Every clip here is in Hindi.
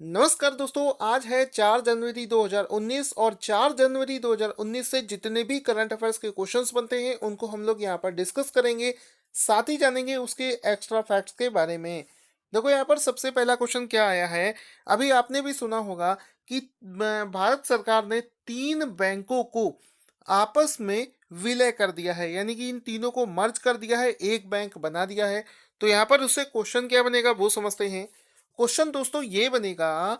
नमस्कार दोस्तों, आज है 4 जनवरी 2019 और 4 जनवरी 2019 से जितने भी करंट अफेयर्स के क्वेश्चंस बनते हैं उनको हम लोग यहाँ पर डिस्कस करेंगे। साथ ही जानेंगे उसके एक्स्ट्रा फैक्ट्स के बारे में। देखो यहाँ पर सबसे पहला क्वेश्चन क्या आया है। अभी आपने भी सुना होगा कि भारत सरकार ने 3 बैंकों को आपस में विलय कर दिया है, यानी कि इन तीनों को मर्ज कर दिया है, एक बैंक बना दिया है। तो यहाँ पर उससे क्वेश्चन क्या बनेगा वो समझते हैं। क्वेश्चन दोस्तों ये बनेगा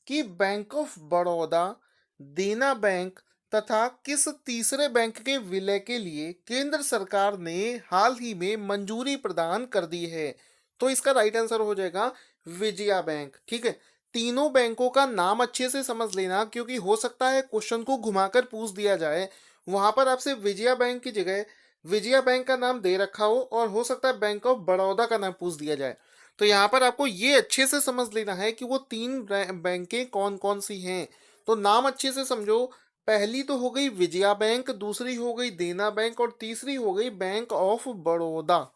कि बैंक ऑफ बड़ौदा, देना बैंक तथा किस तीसरे बैंक के विलय के लिए केंद्र सरकार ने हाल ही में मंजूरी प्रदान कर दी है। तो इसका राइट आंसर हो जाएगा विजया बैंक। ठीक है, तीनों बैंकों का नाम अच्छे से समझ लेना, क्योंकि हो सकता है क्वेश्चन को घुमाकर पूछ दिया जाए। वहां पर आपसे विजया बैंक की जगह विजया बैंक का नाम दे रखा हो और हो सकता है बैंक ऑफ बड़ौदा का नाम पूछ दिया जाए। तो यहाँ पर आपको ये अच्छे से समझ लेना है कि वो तीन बैंकें कौन कौन सी हैं। तो नाम अच्छे से समझो। पहली तो हो गई विजया बैंक, दूसरी हो गई देना बैंक और तीसरी हो गई बैंक ऑफ बड़ौदा।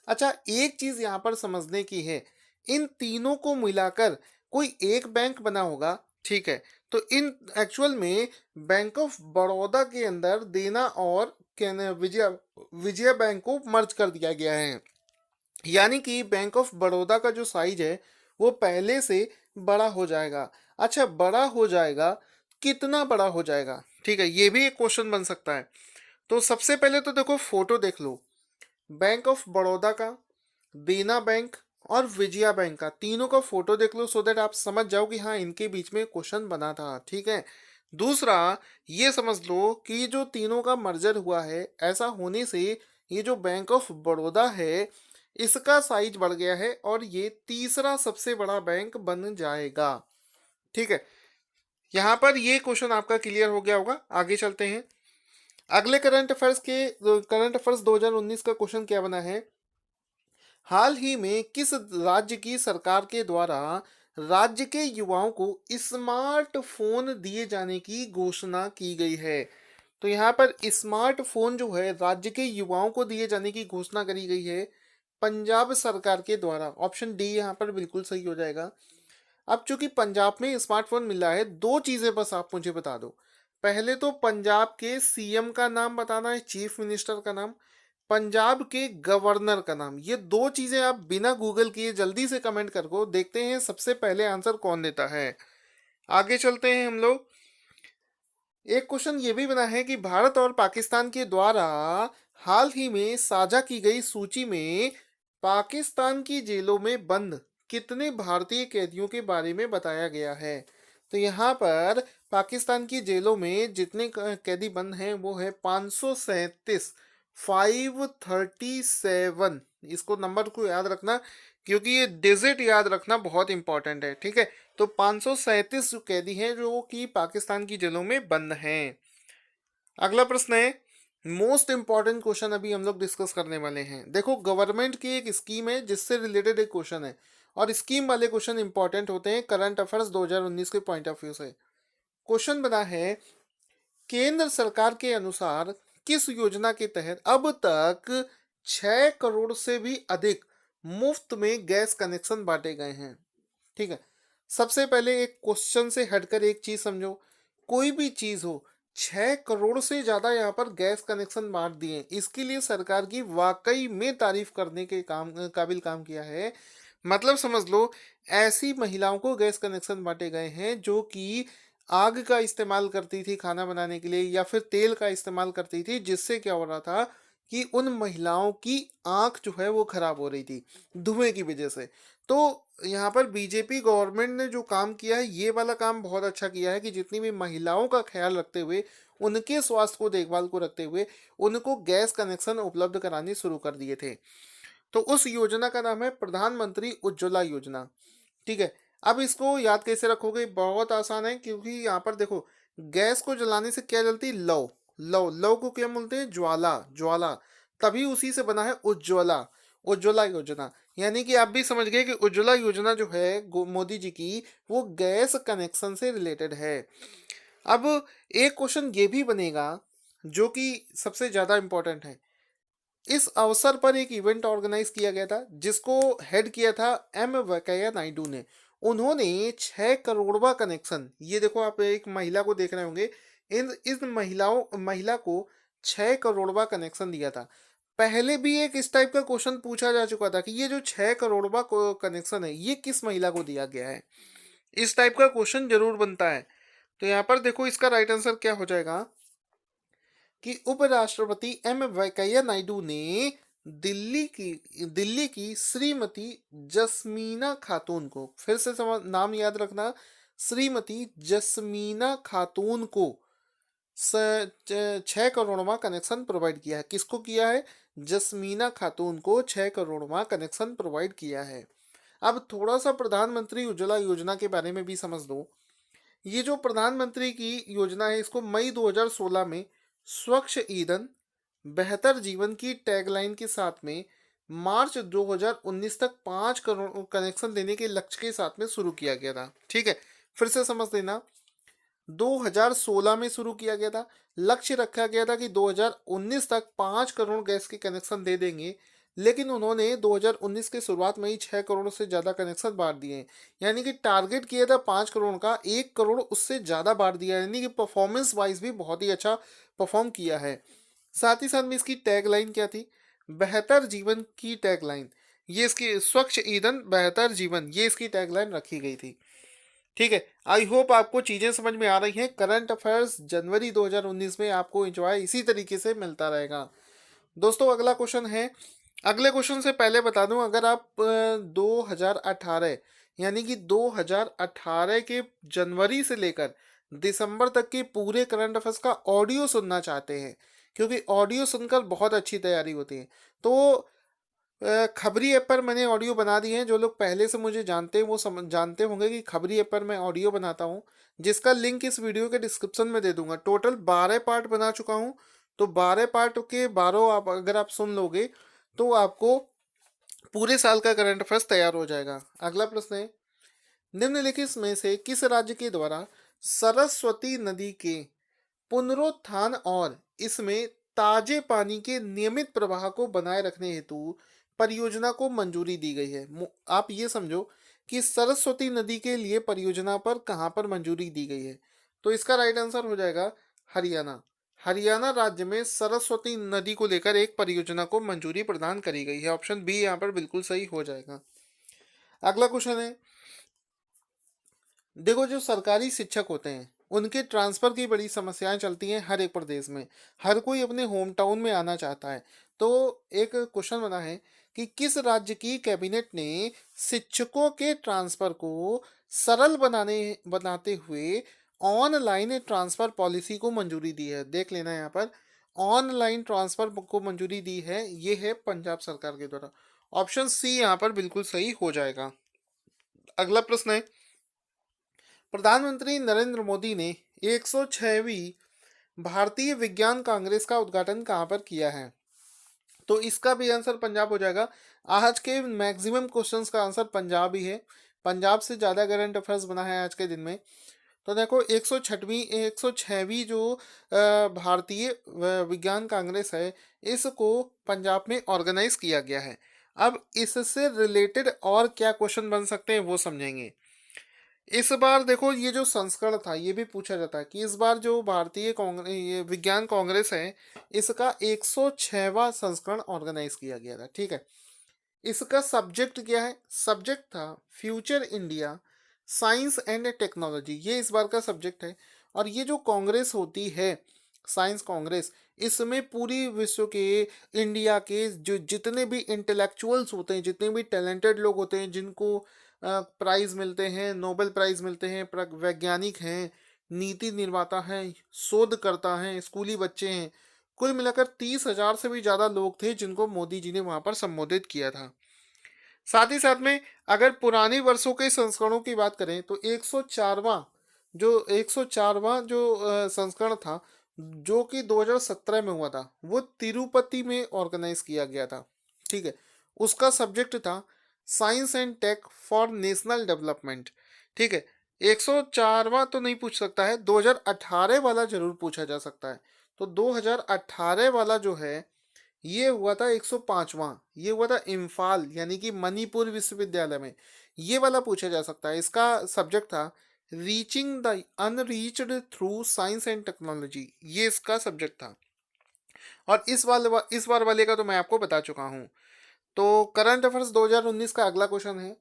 अच्छा, एक चीज यहाँ पर समझने की है, इन तीनों को मिलाकर कोई एक बैंक बना होगा। ठीक है, तो इन एक्चुअल में बैंक ऑफ बड़ौदा के अंदर देना और विजया विजया बैंक को मर्ज कर दिया गया है। यानी कि बैंक ऑफ बड़ौदा का जो साइज है वो पहले से बड़ा हो जाएगा। अच्छा, बड़ा हो जाएगा, कितना बड़ा हो जाएगा? ठीक है, ये भी एक क्वेश्चन बन सकता है। तो सबसे पहले तो देखो फोटो देख लो, बैंक ऑफ बड़ौदा का, देना बैंक और विजया बैंक का, तीनों का फोटो देख लो, सो दैट आप समझ जाओ कि हाँ इनके बीच में क्वेश्चन बना था। ठीक है, दूसरा ये समझ लो कि जो तीनों का मर्जर हुआ है, ऐसा होने से ये जो बैंक ऑफ बड़ौदा है इसका साइज बढ़ गया है और ये तीसरा सबसे बड़ा बैंक बन जाएगा। ठीक है, यहाँ पर ये क्वेश्चन आपका क्लियर हो गया होगा। आगे चलते हैं। अगले करंट अफेयर्स 2019 का क्वेश्चन क्या बना है। हाल ही में किस राज्य की सरकार के द्वारा राज्य के युवाओं को स्मार्टफोन दिए जाने की घोषणा की गई है? तो यहाँ पर स्मार्टफोन जो है राज्य के युवाओं को दिए जाने की घोषणा करी गई है पंजाब सरकार के द्वारा। ऑप्शन डी यहाँ पर बिल्कुल सही हो जाएगा। अब चूंकि पंजाब में स्मार्टफोन मिला है, दो चीजें बस आप मुझे बता दो। पहले तो पंजाब के सीएम का नाम बताना है, चीफ मिनिस्टर का नाम, पंजाब के गवर्नर का नाम। ये दो चीजें आप बिना गूगल किए जल्दी से कमेंट कर दो, देखते हैं सबसे पहले आंसर कौन देता है। आगे चलते हैं हम लोग। एक क्वेश्चन ये भी बना है कि भारत और पाकिस्तान के द्वारा हाल ही में साझा की गई सूची में पाकिस्तान की जेलों में बंद कितने भारतीय कैदियों के बारे में बताया गया है? तो यहाँ पर पाकिस्तान की जेलों में जितने कैदी बंद हैं वो है 537, 537। इसको नंबर को याद रखना, क्योंकि ये डिजिट याद रखना बहुत इंपॉर्टेंट है। ठीक है, तो 537 कैदी हैं जो कि पाकिस्तान की जेलों में बंद हैं। अगला प्रश्न है, मोस्ट इंपॉर्टेंट क्वेश्चन अभी हम लोग डिस्कस करने वाले हैं। देखो, गवर्नमेंट की एक स्कीम है जिससे रिलेटेड एक क्वेश्चन है, और स्कीम वाले क्वेश्चन इंपॉर्टेंट होते हैं करंट अफेयर्स 2019 के पॉइंट ऑफ व्यू से। क्वेश्चन बना है, केंद्र सरकार के अनुसार किस योजना के तहत अब तक 6 करोड़ से भी अधिक मुफ्त में गैस कनेक्शन बांटे गए हैं? ठीक है, सबसे पहले एक क्वेश्चन से हटकर एक चीज समझो। कोई भी चीज हो, 6 करोड़ से ज्यादा यहाँ पर गैस कनेक्शन बांट दिए, इसके लिए सरकार की वाकई में तारीफ करने के काबिल काम किया है। मतलब समझ लो, ऐसी महिलाओं को गैस कनेक्शन बांटे गए हैं जो कि आग का इस्तेमाल करती थी खाना बनाने के लिए, या फिर तेल का इस्तेमाल करती थी, जिससे क्या हो रहा था कि उन महिलाओं की आंख जो है वो खराब हो रही थी धुएं की वजह से। तो यहाँ पर बीजेपी गवर्नमेंट ने जो काम किया है, ये वाला काम बहुत अच्छा किया है कि जितनी भी महिलाओं का ख्याल रखते हुए, उनके स्वास्थ्य को देखभाल को रखते हुए उनको गैस कनेक्शन उपलब्ध कराने शुरू कर दिए थे। तो उस योजना का नाम है प्रधानमंत्री उज्ज्वला योजना। ठीक है, अब इसको याद कैसे रखोगे? बहुत आसान है, क्योंकि यहाँ पर देखो, गैस को जलाने से क्या जलती? लौ। लौ लौ को क्या बोलते हैं? ज्वाला। ज्वाला, तभी उसी से बना है उज्ज्वला। उज्ज्वला योजना, यानी कि आप भी समझ गए कि उज्ज्वला योजना जो है मोदी जी की, वो गैस कनेक्शन से रिलेटेड है। अब एक क्वेश्चन ये भी बनेगा जो कि सबसे ज्यादा इंपॉर्टेंट है। इस अवसर पर एक इवेंट ऑर्गेनाइज किया गया था जिसको हेड किया था एम वेंकैया नायडू ने। उन्होंने 6 करोड़वा कनेक्शन, ये देखो आप एक महिला को देख रहे होंगे, इन महिला को 6 करोड़वा कनेक्शन दिया था। पहले भी एक इस टाइप का क्वेश्चन पूछा जा चुका था कि ये जो 6 करोड़वा कनेक्शन है ये किस महिला को दिया गया है। इस टाइप का क्वेश्चन जरूर बनता है। तो यहाँ पर देखो इसका राइट आंसर क्या हो जाएगा कि उपराष्ट्रपति एम वेंकैया नायडू ने दिल्ली की श्रीमती जसमीना खातून को, फिर से नाम याद रखना, श्रीमती जसमीना खातून को 6 करोड़वा कनेक्शन प्रोवाइड किया है। किसको किया है? जसमीना खातून को 6 करोड़वा कनेक्शन प्रोवाइड किया है। अब थोड़ा सा प्रधानमंत्री उज्ज्वला योजना के बारे में भी समझ लो। ये जो प्रधानमंत्री की योजना है इसको मई 2016 में स्वच्छ ईंधन बेहतर जीवन की टैगलाइन के साथ में मार्च 2019 तक 5 करोड़ कनेक्शन देने के लक्ष्य के साथ में शुरू किया गया था। ठीक है, फिर से समझ लेना, 2016 में शुरू किया गया था। लक्ष्य रखा गया था कि 2019 तक 5 करोड़ गैस के कनेक्शन दे देंगे, लेकिन उन्होंने 2019 के शुरुआत में ही 6 करोड़ से ज़्यादा कनेक्शन बांट दिए हैं। यानी कि टारगेट किया था 5 करोड़ का, 1 करोड़ उससे ज़्यादा बांट दिया है। यानी कि परफॉर्मेंस वाइज भी बहुत ही अच्छा परफॉर्म किया है। साथ ही साथ में इसकी टैगलाइन क्या थी? बेहतर जीवन की टैगलाइन, ये इसकी स्वच्छ ईंधन बेहतर जीवन, ये इसकी टैगलाइन रखी गई थी। ठीक है, आई होप आपको चीज़ें समझ में आ रही हैं। करंट अफेयर्स जनवरी 2019 में आपको एंजॉय इसी तरीके से मिलता रहेगा। दोस्तों अगला क्वेश्चन है, अगले क्वेश्चन से पहले बता दूं, अगर आप 2018 यानी कि 2018 के जनवरी से लेकर दिसंबर तक के पूरे करंट अफेयर्स का ऑडियो सुनना चाहते हैं, क्योंकि ऑडियो सुनकर बहुत अच्छी तैयारी होती है, तो खबरी ऐप पर मैंने ऑडियो बना दी है। जो लोग पहले से मुझे जानते हैं वो जानते होंगे कि खबरी ऐप पर मैं ऑडियो बनाता हूँ, जिसका लिंक इस वीडियो के डिस्क्रिप्शन में दे दूंगा। टोटल 12 पार्ट बना चुका हूँ, तो 12 पार्ट के 12 आप अगर आप सुन लोगे तो आपको पूरे साल का करंट अफेयर्स तैयार हो जाएगा। अगला प्रश्न है, निम्नलिखित में से किस राज्य के द्वारा सरस्वती नदी के पुनरुत्थान और इसमें ताजे पानी के नियमित प्रवाह को बनाए रखने हेतु परियोजना को मंजूरी दी गई है? आप ये समझो कि सरस्वती नदी के लिए परियोजना पर कहां पर मंजूरी दी गई है? तो इसका राइट आंसर हो जाएगा हरियाणा। हरियाणा राज्य में सरस्वती नदी को लेकर एक परियोजना को मंजूरी प्रदान करी गई है। ऑप्शन बी यहाँ पर बिल्कुल सही हो जाएगा। अगला क्वेश्चन है, देखो जो सरकारी शिक्षक होते हैं उनके ट्रांसफर की बड़ी समस्याएं चलती हैं हर एक प्रदेश में। हर कोई अपने होम टाउन में आना चाहता है। तो एक क्वेश्चन बना है कि किस राज्य की कैबिनेट ने शिक्षकों के ट्रांसफर को सरल बनाते हुए ऑनलाइन ट्रांसफर पॉलिसी को मंजूरी दी है? देख लेना यहाँ पर, ऑनलाइन ट्रांसफर को मंजूरी दी है, ये है पंजाब सरकार के द्वारा। ऑप्शन सी यहाँ पर बिल्कुल सही हो जाएगा। अगला प्रश्न है, प्रधानमंत्री नरेंद्र मोदी ने 106वीं भारतीय विज्ञान कांग्रेस का उद्घाटन कहाँ पर किया है? तो इसका भी आंसर पंजाब हो जाएगा। आज के मैक्सिमम क्वेश्चंस का आंसर पंजाब ही है। पंजाब से ज़्यादा करंट अफेयर्स बना है आज के दिन में। तो देखो 106वीं जो भारतीय विज्ञान कांग्रेस है, इसको पंजाब में ऑर्गेनाइज किया गया है। अब इससे रिलेटेड और क्या क्वेश्चन बन सकते हैं वो समझेंगे। इस बार देखो ये जो संस्करण था ये भी पूछा जाता है कि इस बार जो भारतीय कांग्रेस ये विज्ञान कांग्रेस है इसका 106वां संस्करण ऑर्गेनाइज किया गया था। ठीक है, इसका सब्जेक्ट क्या है? सब्जेक्ट था future India science and technology, ये इस बार का सब्जेक्ट है। और ये जो कांग्रेस होती है साइंस कांग्रेस, इसमें पूरी विश्व के इंडिया के जो जितने भी इंटेलेक्चुअल्स होते हैं, जितने भी टैलेंटेड लोग होते हैं, जिनको प्राइज मिलते हैं, नोबेल प्राइज मिलते हैं, वैज्ञानिक हैं, नीति निर्माता हैं, शोधकर्ता हैं, स्कूली बच्चे हैं, कुल मिलाकर 30,000 से भी ज़्यादा लोग थे जिनको मोदी जी ने वहाँ पर संबोधित किया था। साथ ही साथ में अगर पुराने वर्षों के संस्करणों की बात करें तो 104वां जो संस्करण था जो कि 2017 में हुआ था, वो तिरुपति में ऑर्गेनाइज किया गया था। ठीक है, उसका सब्जेक्ट था science and tech for national development. ठीक है, 104वां तो नहीं पूछ सकता है, 2018 वाला जरूर पूछा जा सकता है। तो 2018 वाला जो है ये हुआ था 105वां। ये हुआ था इम्फाल यानी कि मणिपुर विश्वविद्यालय में। ये वाला पूछा जा सकता है। इसका सब्जेक्ट था reaching the unreached through science and technology. ये इसका सब्जेक्ट था। और इस बार वाले का तो मैं आपको बता चुका हूँ। तो करंट अफेयर्स 2019 का अगला क्वेश्चन है,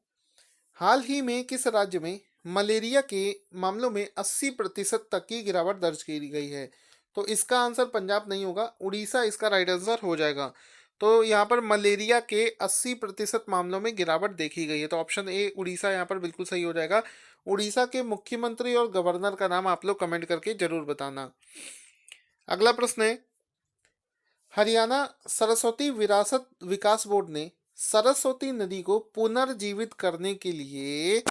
हाल ही में किस राज्य में मलेरिया के मामलों में 80% तक की गिरावट दर्ज की गई है? तो इसका आंसर पंजाब नहीं होगा, उड़ीसा इसका राइट आंसर हो जाएगा। तो यहाँ पर मलेरिया के 80% मामलों में गिरावट देखी गई है, तो ऑप्शन ए उड़ीसा यहाँ पर बिल्कुल सही हो जाएगा। उड़ीसा के मुख्यमंत्री और गवर्नर का नाम आप लोग कमेंट करके जरूर बताना। अगला प्रश्न है, हरियाणा सरस्वती विरासत विकास बोर्ड ने सरस्वती नदी को पुनर्जीवित करने के लिए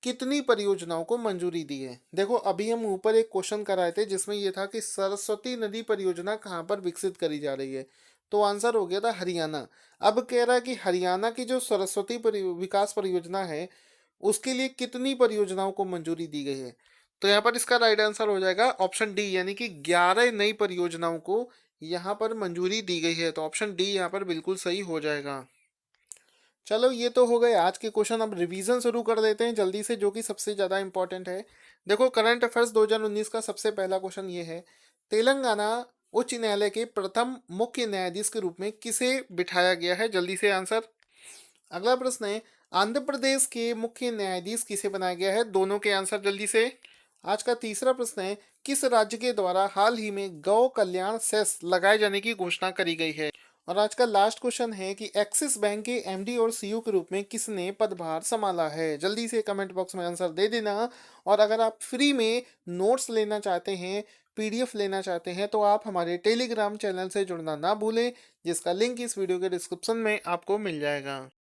कितनी परियोजनाओं को मंजूरी दी है? देखो अभी हम ऊपर एक क्वेश्चन कराए थे जिसमें यह था कि सरस्वती नदी परियोजना कहाँ पर विकसित करी जा रही है, तो आंसर हो गया था हरियाणा। अब कह रहा है कि हरियाणा की जो सरस्वती विकास परियोजना है उसके लिए कितनी परियोजनाओं को मंजूरी दी गई है? तो यहाँ पर इसका राइट आंसर हो जाएगा ऑप्शन डी, यानी कि 11 नई परियोजनाओं को यहाँ पर मंजूरी दी गई है। तो ऑप्शन डी यहाँ पर बिल्कुल सही हो जाएगा। चलो ये तो हो गए आज के क्वेश्चन। अब रिवीजन शुरू कर देते हैं जल्दी से, जो कि सबसे ज़्यादा इंपॉर्टेंट है। देखो करंट अफेयर्स 2019 का सबसे पहला क्वेश्चन ये है, तेलंगाना उच्च न्यायालय के प्रथम मुख्य न्यायाधीश के रूप में किसे बिठाया गया है? जल्दी से आंसर। अगला प्रश्न है, आंध्र प्रदेश के मुख्य न्यायाधीश किसे बनाया गया है? दोनों के आंसर जल्दी से। आज का तीसरा प्रश्न है, किस राज्य के द्वारा हाल ही में गौ कल्याण सेस लगाए जाने की घोषणा करी गई है? और आज का लास्ट क्वेश्चन है कि एक्सिस बैंक के एमडी और सीईओ के रूप में किसने पदभार संभाला है? जल्दी से कमेंट बॉक्स में आंसर दे देना। और अगर आप फ्री में नोट्स लेना चाहते हैं, पीडीएफ लेना चाहते हैं, तो आप हमारे टेलीग्राम चैनल से जुड़ना ना भूलें, जिसका लिंक इस वीडियो के डिस्क्रिप्शन में आपको मिल जाएगा।